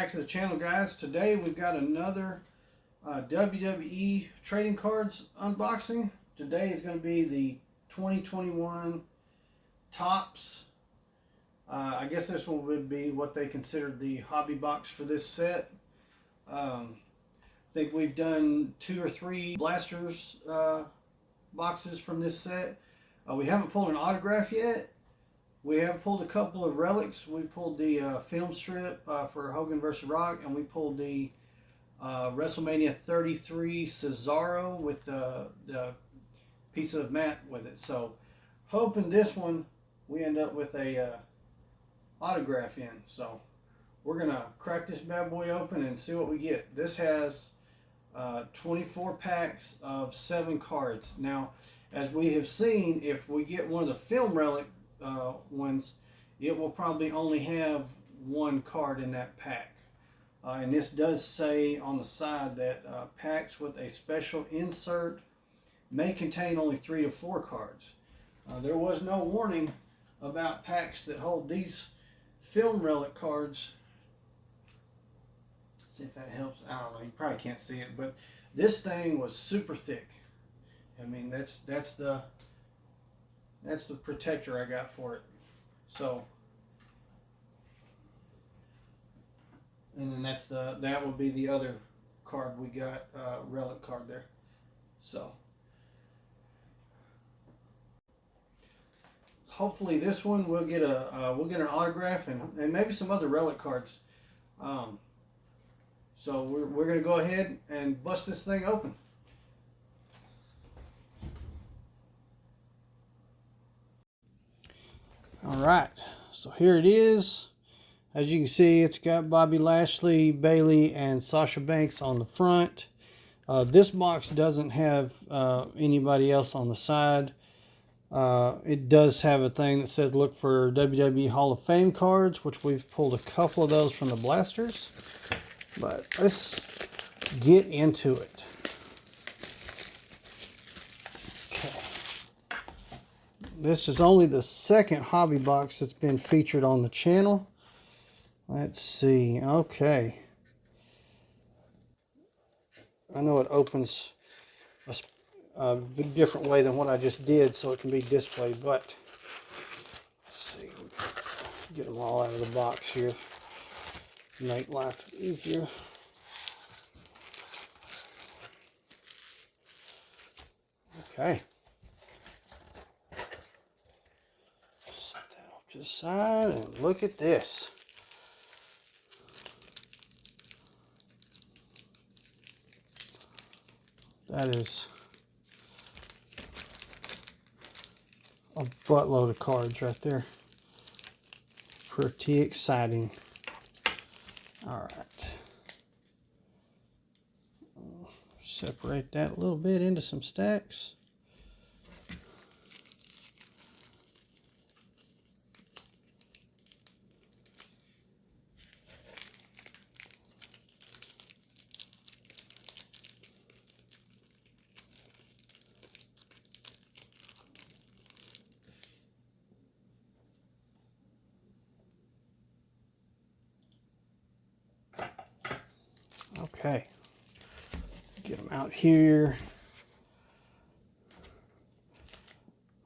back to the channel, guys. Today we've got another WWE trading cards unboxing. Today is going to be the 2021 Topps. I guess this one would be what they considered the hobby box for this set. I think we've done 2 or 3 blasters boxes from this set. We haven't pulled an autograph yet. We have pulled a couple of relics. We pulled the film strip for Hogan vs. Rock, and we pulled the WrestleMania 33 Cesaro with the piece of mat with it. So, hoping this one we end up with a autograph in. So, we're gonna crack this bad boy open and see what we get. This has 24 packs of 7 cards. Now, as we have seen, if we get one of the film relic ones, it will probably only have 1 card in that pack. And this does say on the side that packs with a special insert may contain only 3 to 4 cards. There was no warning about packs that hold these film relic cards. See if that helps. I don't know, you probably can't see it, but this thing was super thick. I mean, that's the protector I got for it. So, and then that would be the other card we got, relic card there. So, hopefully this one we'll get we'll get an autograph and maybe some other relic cards. So we're gonna go ahead and bust this thing open. Alright, so here it is. As you can see, it's got Bobby Lashley, Bayley, and Sasha Banks on the front. This box doesn't have anybody else on the side. It does have a thing that says look for WWE Hall of Fame cards, which we've pulled a couple of those from the blasters. But let's get into it. This is only the second hobby box that's been featured on the channel. Let's see. Okay. I know it opens a big different way than what I just did, so it can be displayed, but let's see. Get them all out of the box here. Make life easier. Okay. To the side, and look at this. That is a buttload of cards right there. Pretty exciting. All right. Separate that a little bit into some stacks. Okay, get them out here.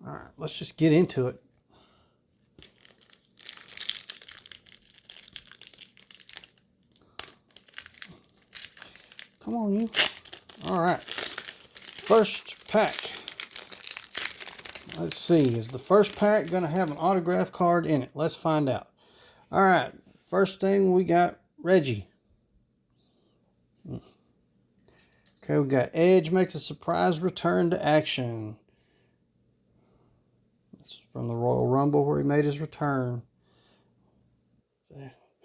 All right, let's just get into it. Come on, you. All right, first pack. Let's see, is the first pack going to have an autograph card in it? Let's find out. All right, first thing we got Reggie. Okay, we got Edge makes a surprise return to action. That's from the Royal Rumble where he made his return.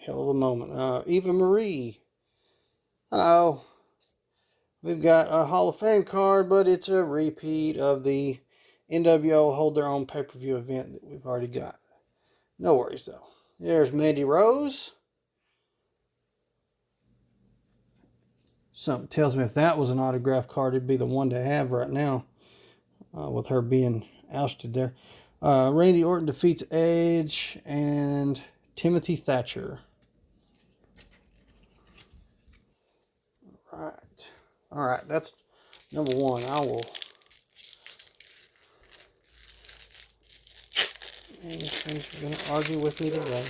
Hell of a moment. Eva Marie. Uh-oh. We've got a Hall of Fame card, but it's a repeat of the NWO Hold Their Own pay-per-view event that we've already got. No worries, though. There's Mandy Rose. Something tells me if that was an autograph card, it'd be the one to have right now, with her being ousted there. Randy Orton defeats Edge and Timothy Thatcher. All right, that's number one. I will. And things are going to argue with me today.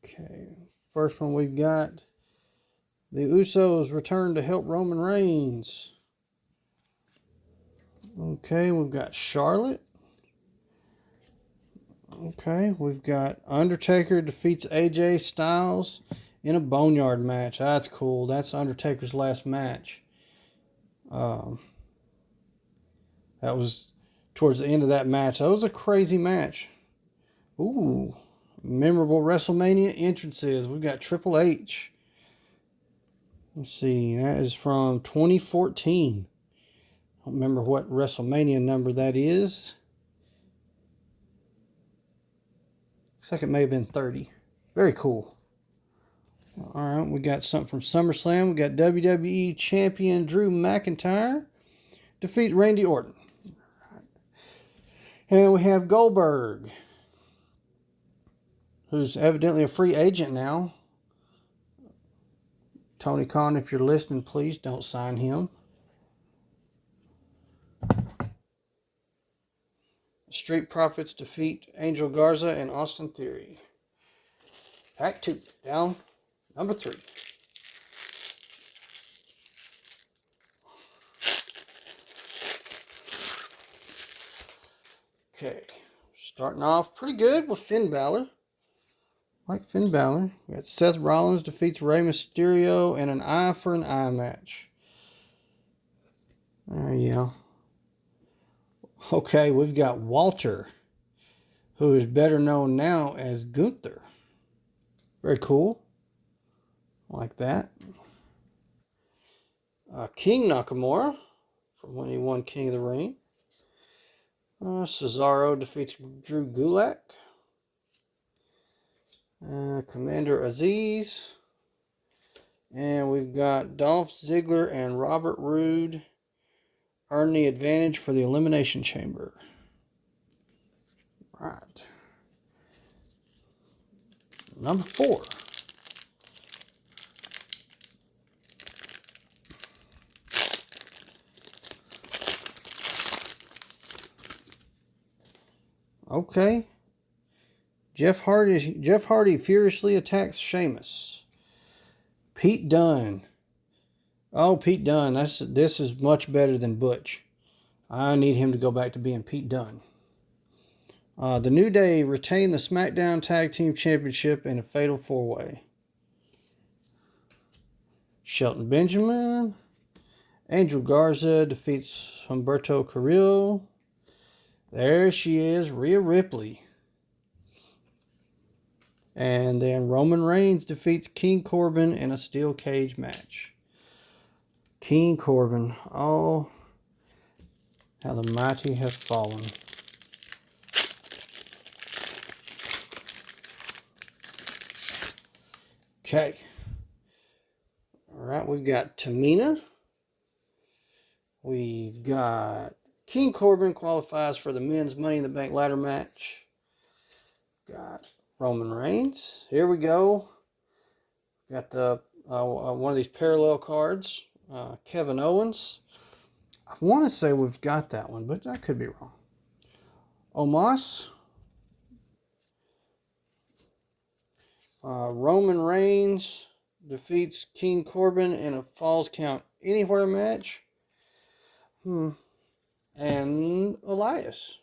Okay, first one we've got the Usos return to help Roman Reigns. Okay, we've got Charlotte. Okay, we've got Undertaker defeats AJ Styles in a Boneyard match. That's cool. That's Undertaker's last match. That was towards the end of that match. That was a crazy match. Ooh, memorable WrestleMania entrances. We've got Triple H. Let's see, that is from 2014. I don't remember what WrestleMania number that is. Looks like it may have been 30. Very cool. All right, we got something from SummerSlam. We got WWE Champion Drew McIntyre defeat Randy Orton. And we have Goldberg, who's evidently a free agent now. Tony Khan, if you're listening, please don't sign him. Street Profits defeat Angel Garza and Austin Theory. Pack 2, down number 3. Okay, starting off pretty good with Finn Balor. Like Finn Balor. We got Seth Rollins defeats Rey Mysterio in an eye for an eye match. Yeah. Okay, we've got Walter, who is better known now as Gunther. Very cool. Like that. King Nakamura, from when he won King of the Ring. Cesaro defeats Drew Gulak. Commander Aziz. And we've got Dolph Ziggler and Robert Roode earn the advantage for the Elimination Chamber. Right. Number 4. Okay. Jeff Hardy furiously attacks Sheamus. Pete Dunne. Oh, Pete Dunne. This is much better than Butch. I need him to go back to being Pete Dunne. The New Day retain the SmackDown Tag Team Championship in a fatal 4-way. Shelton Benjamin. Angel Garza defeats Humberto Carrillo. There she is, Rhea Ripley. And then Roman Reigns defeats King Corbin in a steel cage match. King Corbin. Oh, how the mighty have fallen. Okay. All right, we've got Tamina. We've got King Corbin qualifies for the men's Money in the Bank ladder match. Got Roman Reigns. Here we go. Got the one of these parallel cards. Kevin Owens. I want to say we've got that one, but I could be wrong. Omos. Roman Reigns defeats King Corbin in a Falls Count Anywhere match. And Elias.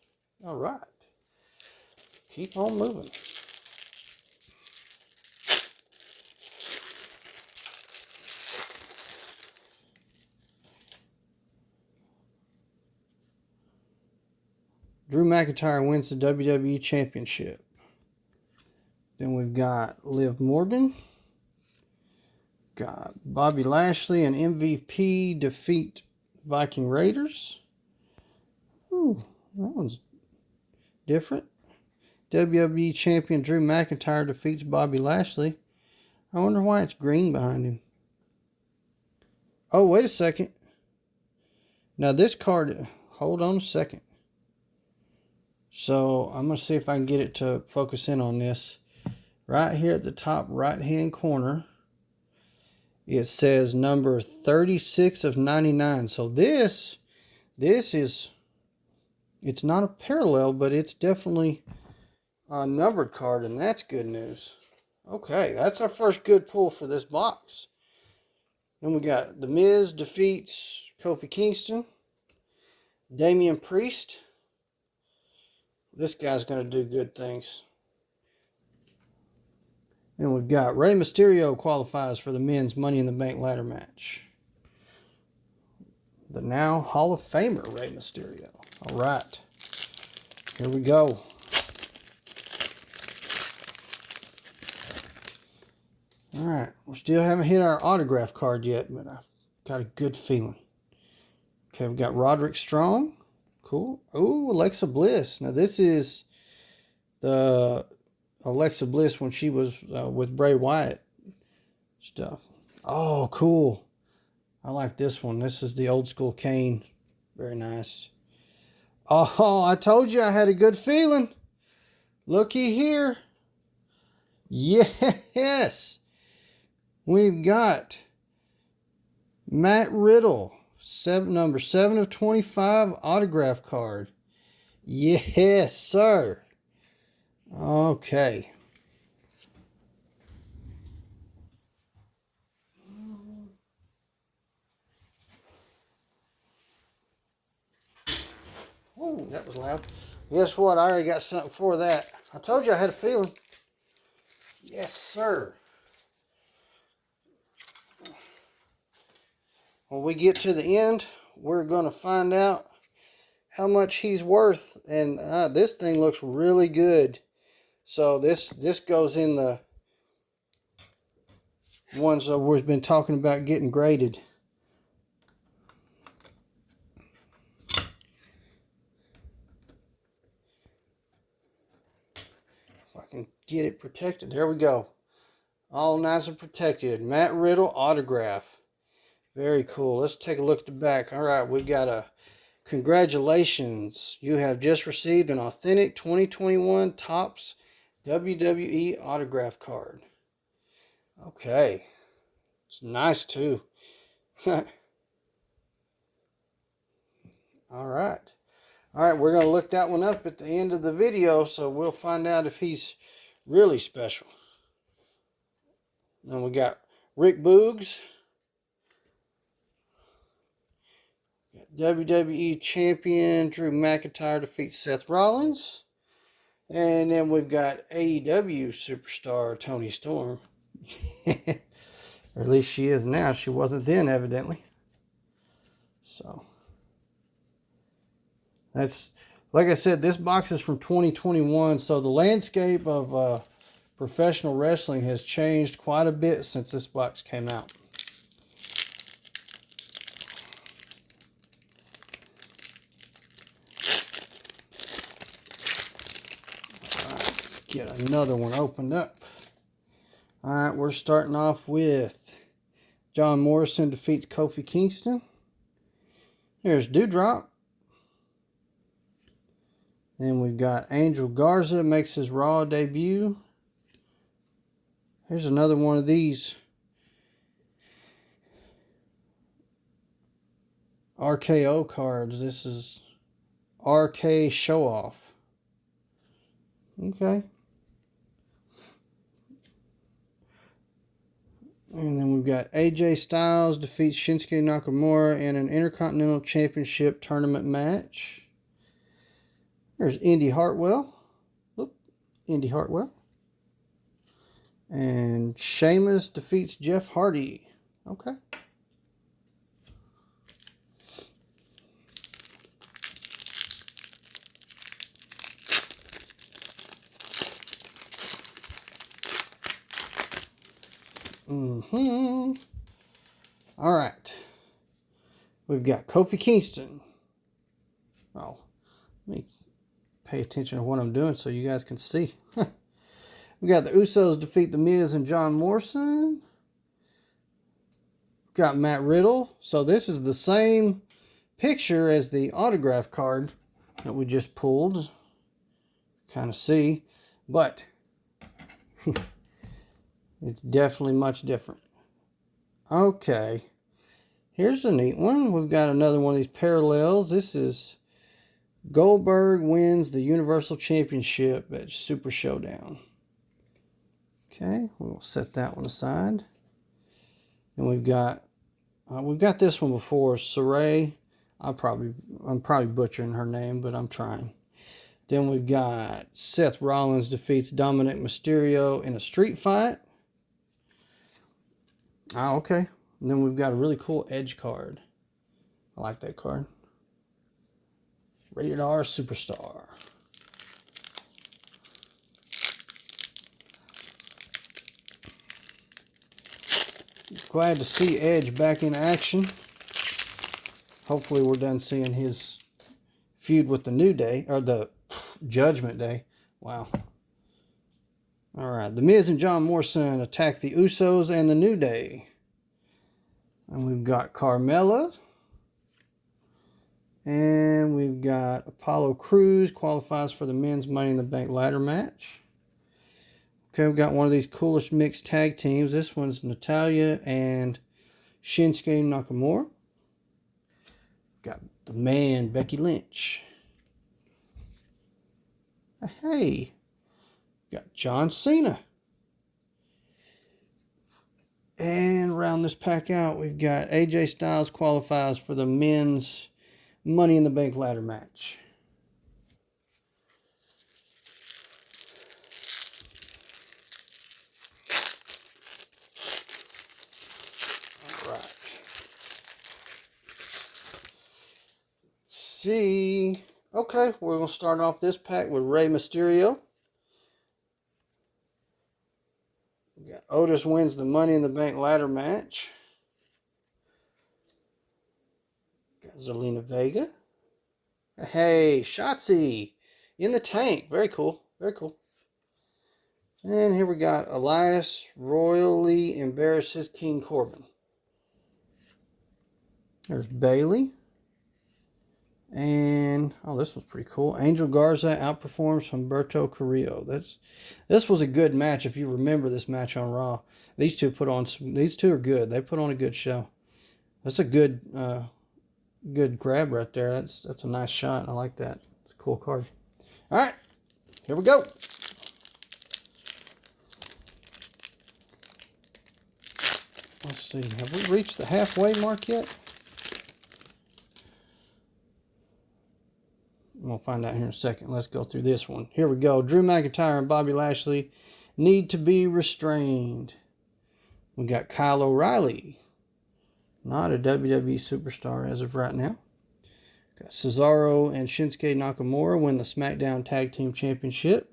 All right. Keep on moving. Drew McIntyre wins the WWE Championship. Then we've got Liv Morgan. Got Bobby Lashley and MVP defeat Viking Raiders. Ooh, that one's different. WWE Champion Drew McIntyre defeats Bobby Lashley. I wonder why it's green behind him. Oh, wait a second. Now this card, hold on a second. So I'm going to see if I can get it to focus in on this. right here at the top right-hand corner, it says number 36 of 99. So this is, it's not a parallel, but it's definitely a numbered card, and that's good news. Okay, that's our first good pull for this box. Then we got The Miz defeats Kofi Kingston. Damian Priest. This guy's going to do good things. And we've got Rey Mysterio qualifies for the men's Money in the Bank ladder match. The now Hall of Famer Rey Mysterio. All right. Here we go. All right. We still haven't hit our autograph card yet, but I've got a good feeling. Okay, we've got Roderick Strong. Cool. Oh, Alexa Bliss. Now, this is the Alexa Bliss when she was with Bray Wyatt stuff. Oh, cool. I like this one. This is the old school Kane. Very nice. Oh, I told you I had a good feeling. Looky here. Yes. We've got Matt Riddle. Number 7 of 25 autograph card. Yes, sir. Okay. Oh, that was loud. Guess what? I already got something for that. I told you I had a feeling. Yes, sir. When we get to the end, we're going to find out how much he's worth. And this thing looks really good. So this goes in the ones that we've been talking about getting graded. If I can get it protected. There we go. All nice and protected. Matt Riddle autograph. Very cool. Let's take a look at the back. All right, we got a congratulations. You have just received an authentic 2021 Topps WWE autograph card. Okay. It's nice too. All right. All right, we're going to look that one up at the end of the video, so we'll find out if he's really special. Then we got Rick Boogs. WWE Champion Drew McIntyre defeats Seth Rollins. And then we've got AEW Superstar Toni Storm. Or at least she is now. She wasn't then, evidently. So, that's, like I said, this box is from 2021. So the landscape of professional wrestling has changed quite a bit since this box came out. Get another one opened up. All right, we're starting off with John Morrison defeats Kofi Kingston. There's Dewdrop. Then we've got Angel Garza makes his Raw debut. Here's another one of these. RKO cards. This is RK Show Off. Okay. And then we've got AJ Styles defeats Shinsuke Nakamura in an Intercontinental Championship tournament match. There's Indy Hartwell. Oop, Indy Hartwell. And Sheamus defeats Jeff Hardy. Okay. All right. We've got Kofi Kingston. Oh, let me pay attention to what I'm doing so you guys can see. We got the Usos defeat The Miz and John Morrison. We've got Matt Riddle. So this is the same picture as the autograph card that we just pulled. Kind of see. But It's definitely much different. Okay. Here's a neat one. We've got another one of these parallels. This is Goldberg wins the Universal Championship at Super Showdown. Okay, we'll set that one aside. And we've got this one before. Saray. I'm probably butchering her name, but I'm trying. Then we've got Seth Rollins defeats Dominic Mysterio in a street fight. Oh, okay. And then we've got a really cool Edge card. I like that card. Rated R Superstar. Glad to see Edge back in action. Hopefully we're done seeing his feud with the New Day, or the Judgment Day. Wow. Alright, The Miz and John Morrison attack the Usos and the New Day. And we've got Carmella. And we've got Apollo Crews qualifies for the men's Money in the Bank ladder match. Okay, we've got one of these coolest mixed tag teams. This one's Natalya and Shinsuke Nakamura. Got the man, Becky Lynch. Hey, got John Cena. And round this pack out, we've got AJ Styles qualifies for the men's Money in the Bank ladder match. All right. Let's see. Okay, we're going to start off this pack with Rey Mysterio. We got Otis wins the Money in the Bank ladder match. Got Zelina Vega. Hey, Shotzi in the tank. Very cool. Very cool. And here we got Elias royally embarrasses King Corbin. There's Bailey. And, oh, this was pretty cool. Angel Garza outperforms Humberto Carrillo. This was a good match if you remember this match on Raw. These two are good. They put on a good show. That's a good grab right there. That's a nice shot. I like that. It's a cool card. All right, here we go. Let's see. Have we reached the halfway mark yet? We'll find out here in a second. Let's go through this one. Here we go. Drew McIntyre and Bobby Lashley need to be restrained. We got Kyle O'Reilly. Not a WWE superstar as of right now. Got Cesaro and Shinsuke Nakamura win the SmackDown Tag Team Championship.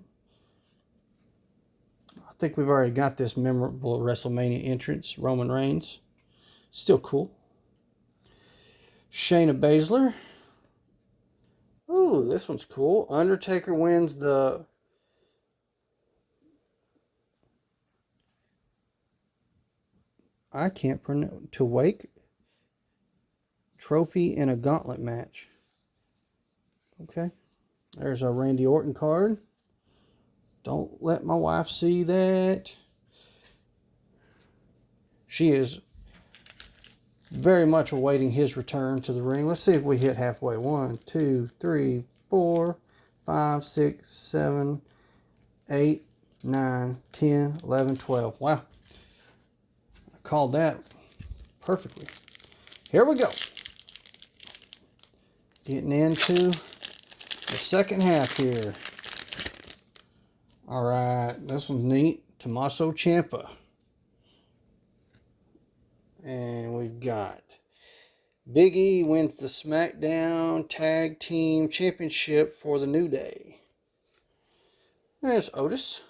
I think we've already got this memorable WrestleMania entrance, Roman Reigns. Still cool. Shayna Baszler. Ooh, this one's cool. Undertaker wins the to wake trophy in a gauntlet match. Okay. There's our Randy Orton card. Don't let my wife see that. She is very much awaiting his return to the ring. Let's see if we hit halfway. 1, 2, 3, 4, 5, 6, 7, 8, 9, 10, 11, 12. Wow. I called that perfectly. Here we go. Getting into the second half here. All right. This one's neat. Tommaso Ciampa. And we've got Big E wins the SmackDown Tag Team Championship for the New Day. There's Otis.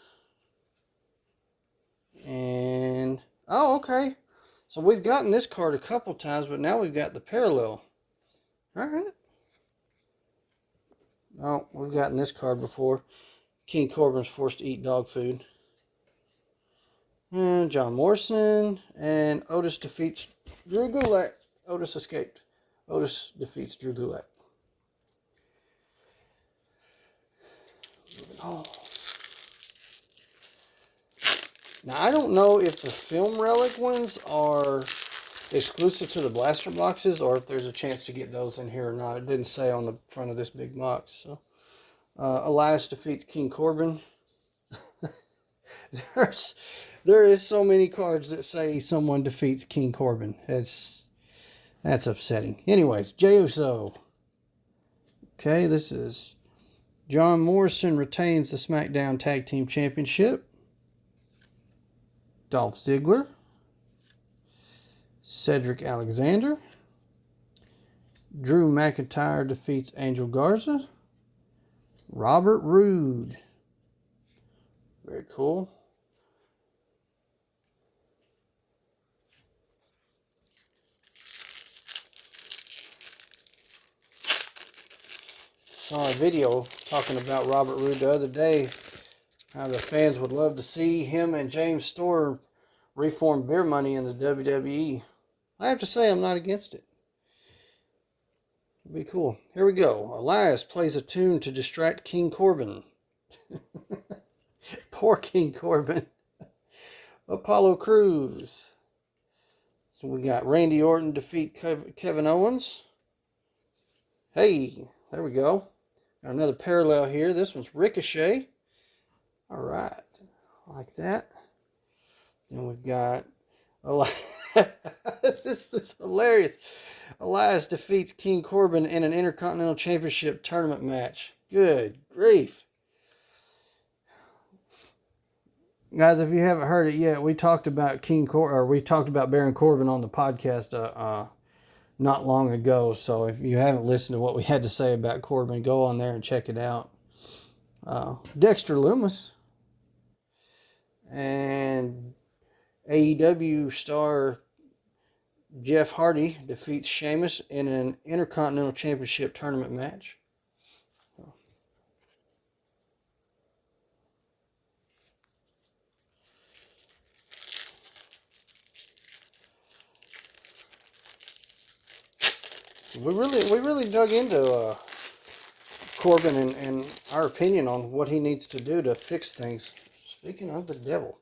And, oh, okay. So we've gotten this card a couple times, but now we've got the parallel. All right. Oh, we've gotten this card before. King Corbin's forced to eat dog food. And John Morrison. And Otis defeats Drew Gulak. Otis escaped. Otis defeats Drew Gulak. Oh. Now, I don't know if the film relic ones are exclusive to the blaster boxes or if there's a chance to get those in here or not. It didn't say on the front of this big box. So, Elias defeats King Corbin. There is so many cards that say someone defeats King Corbin. That's upsetting. Anyways, Jey Uso. Okay, this is John Morrison retains the SmackDown Tag Team Championship. Dolph Ziggler. Cedric Alexander. Drew McIntyre defeats Angel Garza. Robert Roode. Very cool. Saw a video talking about Robert Roode the other day. How the fans would love to see him and James Storr reform Beer Money in the WWE. I have to say I'm not against it. It'd be cool. Here we go. Elias plays a tune to distract King Corbin. Poor King Corbin. Apollo Crews. So we got Randy Orton defeat Kevin Owens. Hey, there we go. Got another parallel here. This one's Ricochet. All right, like that. Then we've got this is hilarious. Elias defeats King Corbin in an Intercontinental Championship tournament match. Good grief. Guys, if you haven't heard it yet, we talked about Baron Corbin on the podcast not long ago. So if you haven't listened to what we had to say about Corbin, go on there and check it out. Dexter Lumis and AEW star Jeff Hardy defeats Sheamus in an Intercontinental Championship tournament match. We really dug into Corbin and our opinion on what he needs to do to fix things. Speaking of the devil,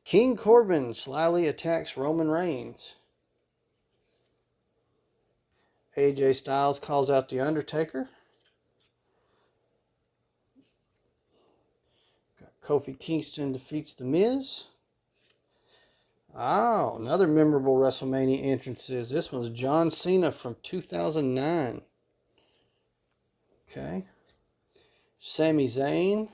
King Corbin slyly attacks Roman Reigns. AJ Styles calls out The Undertaker. Kofi Kingston defeats The Miz. Oh, another memorable WrestleMania entrances. This one's John Cena from 2009. Okay. Sami Zayn.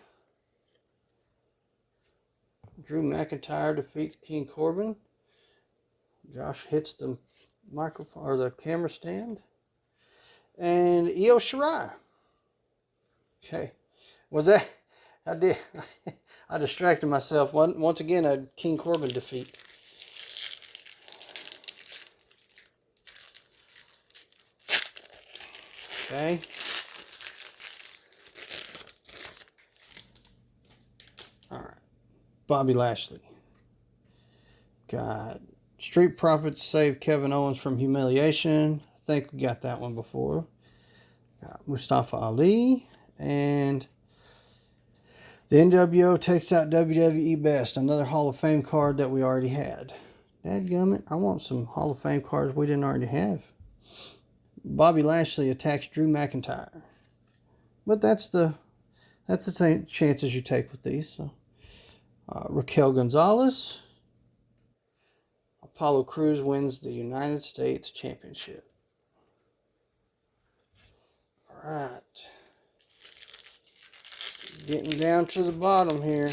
Drew McIntyre defeats King Corbin. Josh hits the microphone or the camera stand. And Io Shirai. Okay. Was that... I distracted myself. Once again, a King Corbin defeat. Okay. All right. Bobby Lashley. Got Street Profits save Kevin Owens from humiliation. I think we got that one before. Got Mustafa Ali. And the NWO takes out WWE Best. Another Hall of Fame card that we already had. Dadgummit, I want some Hall of Fame cards we didn't already have. Bobby Lashley attacks Drew McIntyre. But that's the chances you take with these. So, Raquel Gonzalez. Apollo Crews wins the United States Championship. All right. Getting down to the bottom here.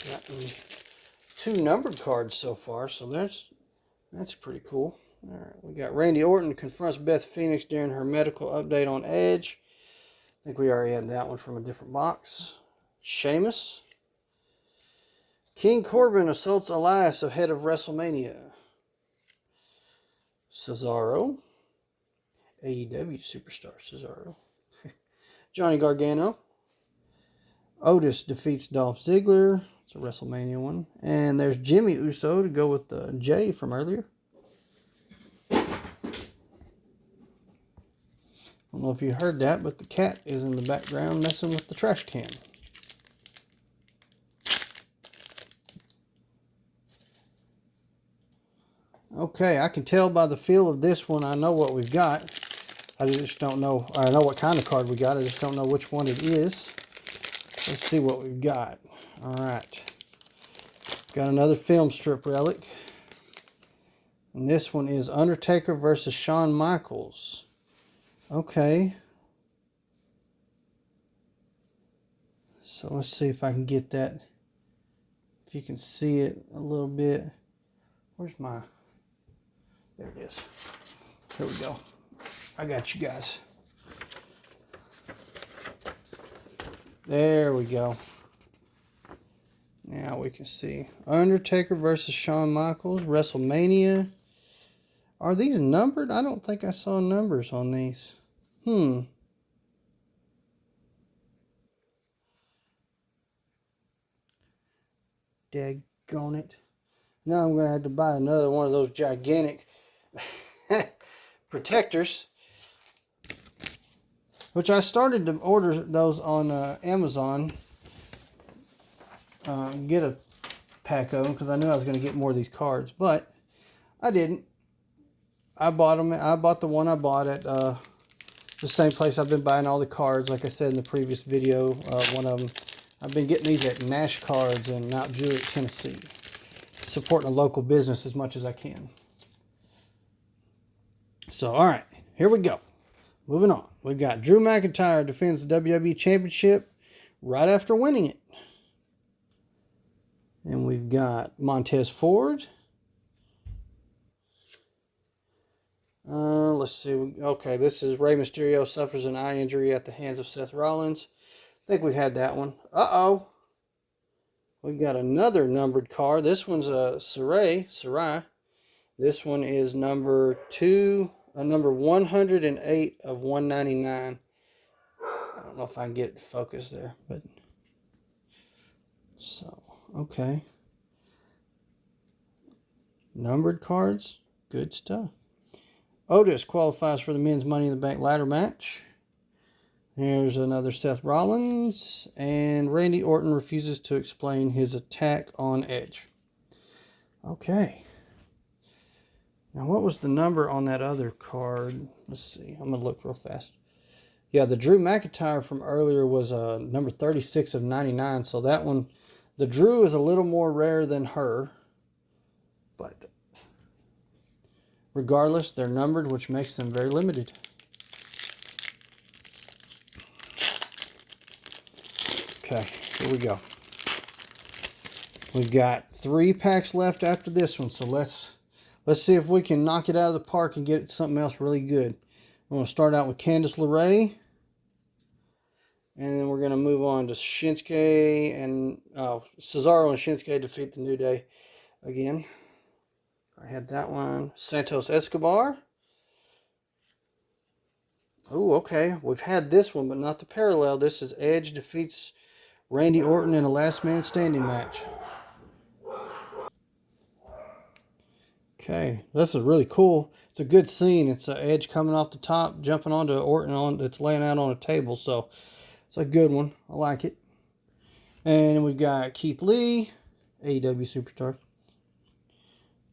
Gotten 2 numbered cards so far, so that's pretty cool. All right, we got Randy Orton confronts Beth Phoenix during her medical update on Edge. I think we already had that one from a different box. Sheamus. King Corbin assaults Elias ahead of WrestleMania. Cesaro. AEW superstar Cesaro. Johnny Gargano. Otis defeats Dolph Ziggler. It's a WrestleMania one. And there's Jimmy Uso to go with the J from earlier. I don't know if you heard that, but the cat is in the background messing with the trash can. Okay, I can tell by the feel of this one, I know what we've got. I just don't know, I know what kind of card we got, I just don't know which one it is. Let's see what we've got. All right. Got another film strip relic. And this one is Undertaker versus Shawn Michaels. Okay. So let's see if I can get that. If you can see it a little bit. Where's my... There it is. Here we go. I got you guys. There we go. Now we can see. Undertaker versus Shawn Michaels, WrestleMania. Are these numbered? I don't think I saw numbers on these. Daggone it. Now I'm going to have to buy another one of those gigantic protectors. Which I started to order those on Amazon. Get a pack of them because I knew I was going to get more of these cards. But I didn't. I bought them. I bought the one I bought at the same place I've been buying all the cards. Like I said in the previous video, one of them. I've been getting these at Nash Cards in Mount Juliet, Tennessee. Supporting a local business as much as I can. So, all right. Here we go. Moving on. We've got Drew McIntyre defends the WWE Championship right after winning it. And we've got Montez Ford. Let's see. Okay, this is Rey Mysterio suffers an eye injury at the hands of Seth Rollins. I think we've had that one. Uh-oh. We've got another numbered card. This one's a Sarai. This one is number 108 of 199. I don't know if I can get it to focus there, but so, okay. Numbered cards, good stuff. Otis qualifies for the men's Money in the Bank ladder match. Here's another Seth Rollins, and Randy Orton refuses to explain his attack on Edge. Okay. Now, what was the number on that other card? Let's see. I'm going to look real fast. Yeah, the Drew McIntyre from earlier was number 36 of 99. So that one, the Drew is a little more rare than her. But regardless, they're numbered, which makes them very limited. Okay, here we go. We've got 3 packs left after this one. So let's see if we can knock it out of the park and get something else really good. We're going to start out with Candice LeRae. And then we're going to move on to Shinsuke and Cesaro and Shinsuke defeat the New Day again. I had that one. Santos Escobar. Oh, okay. We've had this one, but not the parallel. This is Edge defeats Randy Orton in a last man standing match. Okay, this is really cool. It's a good scene. It's Edge coming off the top, jumping onto Orton that's laying out on a table. So it's a good one. I like it. And we've got Keith Lee, AEW Superstar.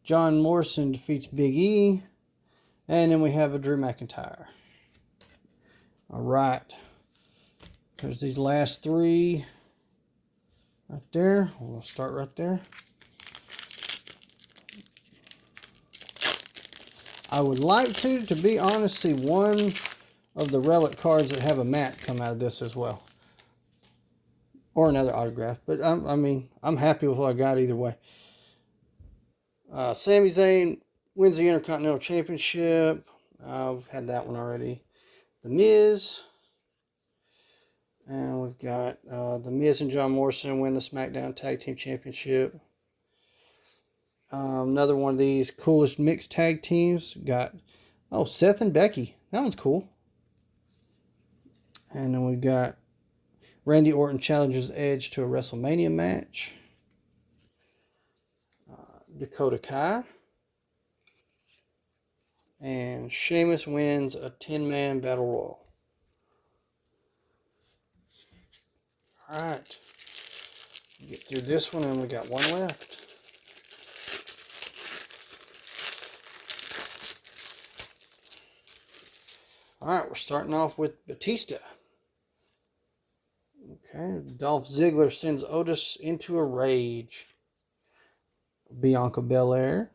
John Morrison defeats Big E. And then we have a Drew McIntyre. All right. There's these last 3 right there. We'll start right there. I would like to be honest, see one of the relic cards that have a mat come out of this as well. Or another autograph. But I mean, I'm happy with what I got either way. Sami Zayn wins the Intercontinental Championship. I've had that one already. The Miz. And we've got The Miz and John Morrison win the SmackDown Tag Team Championship. Another one of these coolest mixed tag teams. Got, Seth and Becky. That one's cool. And then we've got Randy Orton challenges Edge to a WrestleMania match. Dakota Kai. And Sheamus wins a 10-man battle royal. Alright. Get through this one and we got one left. All right, we're starting off with Batista. Okay, Dolph Ziggler sends Otis into a rage. Bianca Belair.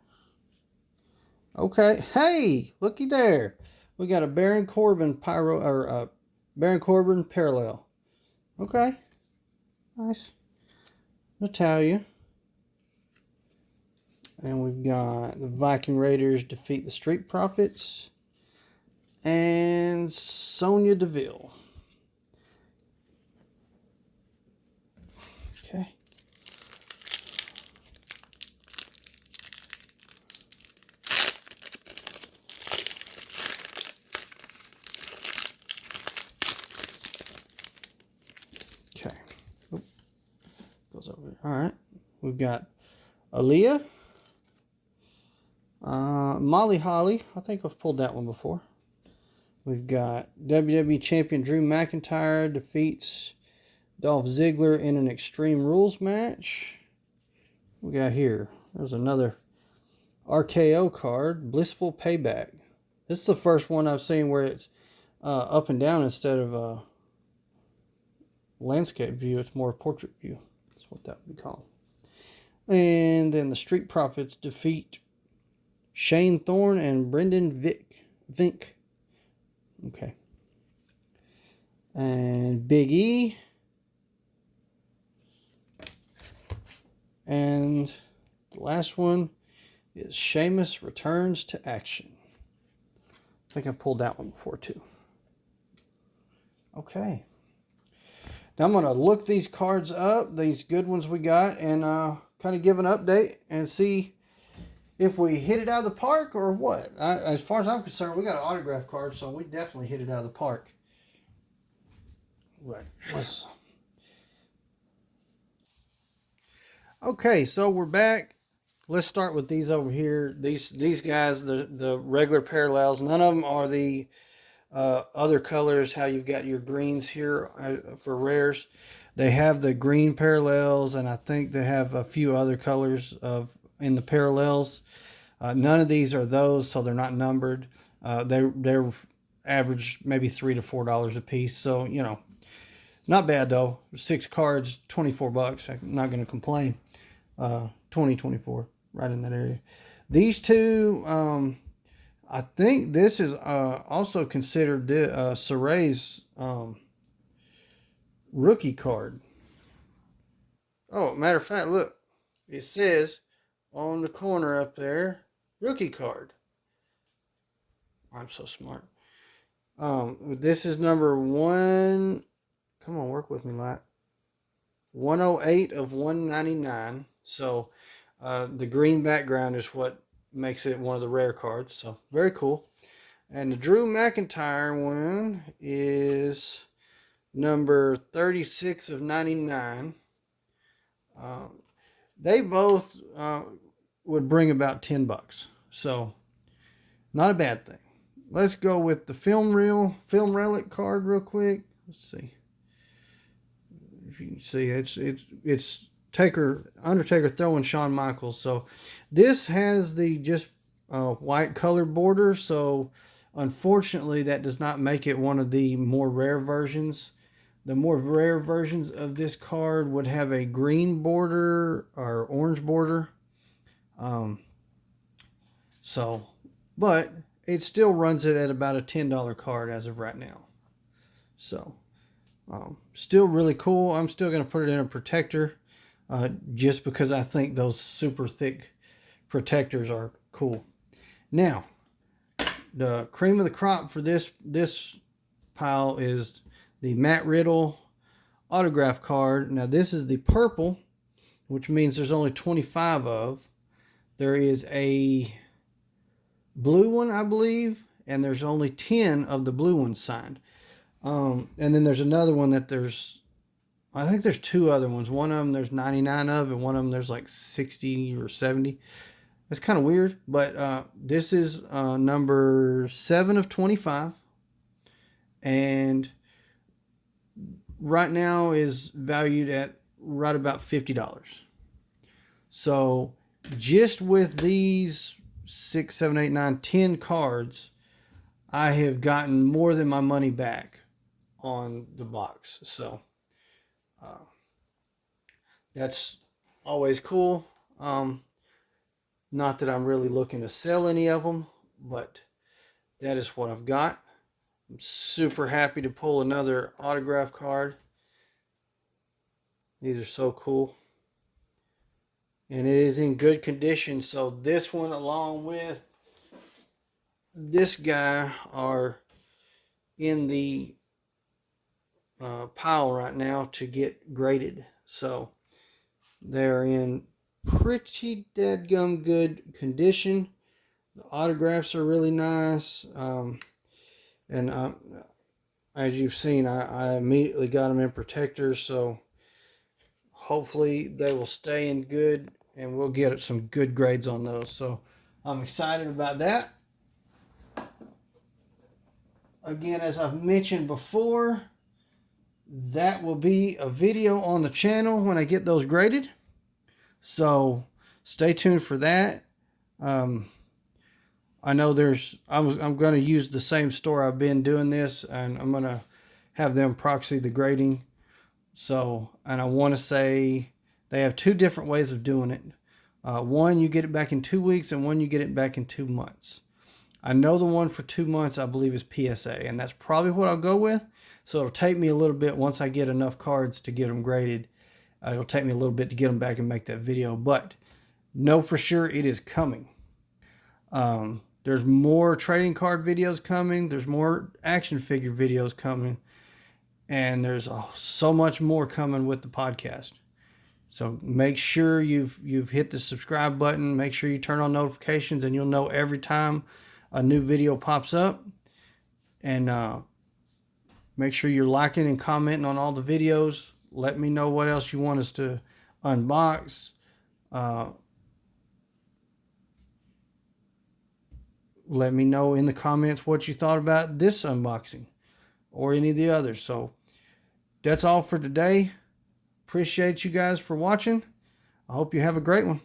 Okay, hey, looky there. We got a Baron Corbin Baron Corbin parallel. Okay, nice. Natalia. And we've got the Viking Raiders defeat the Street Profits. And Sonya Deville. Okay. Okay. Oop. Goes over. All right. We've got Aaliyah. Molly Holly. I think I've pulled that one before. We've got WWE Champion Drew McIntyre defeats Dolph Ziggler in an Extreme Rules match. We got here. There's another RKO card. Blissful Payback. This is the first one I've seen where it's up and down instead of a landscape view. It's more portrait view. That's what that would be called. And then the Street Profits defeat Shane Thorne and Brendan Vink. Okay. And Big E. And the last one is Sheamus returns to action. I think I've pulled that one before too. Okay. Now I'm going to look these cards up, these good ones we got, and kind of give an update and see if we hit it out of the park or what. As far as I'm concerned, we got an autograph card, so we definitely hit it out of the park. Right. Okay, so we're back. Let's start with these over here. These guys, the regular parallels. None of them are the other colors. How you've got your greens here for rares. They have the green parallels, and I think they have a few other colors in the parallels. None of these are those, so they're not numbered. They're average maybe $3 to $4 a piece. So not bad though. 6 cards, $24. I'm not going to complain. 24, right in that area. These two, I think this is also considered Saray's rookie card. Oh, matter of fact, look, it says on the corner up there, rookie card. I'm so smart. This is number 1. Come on, work with me, lot. 108 of 199. So the green background is what makes it one of the rare cards. So very cool. And the Drew McIntyre one is number 36 of 99. They both would bring about $10. So not a bad thing. Let's go with the film relic card real quick. Let's see. If you can see, it's Undertaker throwing Shawn Michaels. So this has the just white colored border. So unfortunately, that does not make it one of the more rare versions. The more rare versions of this card would have a green border or orange border. But it still runs it at about a $10 card as of right now. So, still really cool. I'm still going to put it in a protector just because I think those super thick protectors are cool. Now, the cream of the crop for this pile is the Matt Riddle autograph card. Now, this is the purple, which means there's only 25 of. There is a blue one, I believe, and there's only 10 of the blue ones signed. And then there's another one that I think there's 2 other ones. One of them there's 99 of, and one of them there's like 60 or 70. That's kind of weird, but this is number 7 of 25, and right now is valued at right about $50. So just with these 6, 7, 8, 9, 10 cards, I have gotten more than my money back on the box. So uh, that's always cool. Um, Not that I'm really looking to sell any of them, but that is what I've got. I'm super happy to pull another autograph card. These are so cool. And it is in good condition. So this one along with this guy are in the pile right now to get graded. So they're in pretty deadgum good condition. The autographs are really nice. And as you've seen, I immediately got them in protectors. So hopefully they will stay in good and we'll get some good grades on those. So I'm excited about that. Again, as I've mentioned before, that will be a video on the channel when I get those graded. So stay tuned for that. I know I'm going to use the same store I've been doing this, and I'm going to have them proxy the grading. So, and I want to say they have two different ways of doing it. One, you get it back in 2 weeks, and one, you get it back in 2 months. I know the one for 2 months, I believe, is PSA, and that's probably what I'll go with. So it'll take me a little bit once I get enough cards to get them graded. It'll take me a little bit to get them back and make that video, but know for sure it is coming. There's more trading card videos coming. There's more action figure videos coming. And there's so much more coming with the podcast. So make sure you've hit the subscribe button. Make sure you turn on notifications, and you'll know every time a new video pops up. And make sure you're liking and commenting on all the videos. Let me know what else you want us to unbox. Let me know in the comments what you thought about this unboxing or any of the others. So that's all for today. Appreciate you guys for watching. I hope you have a great one.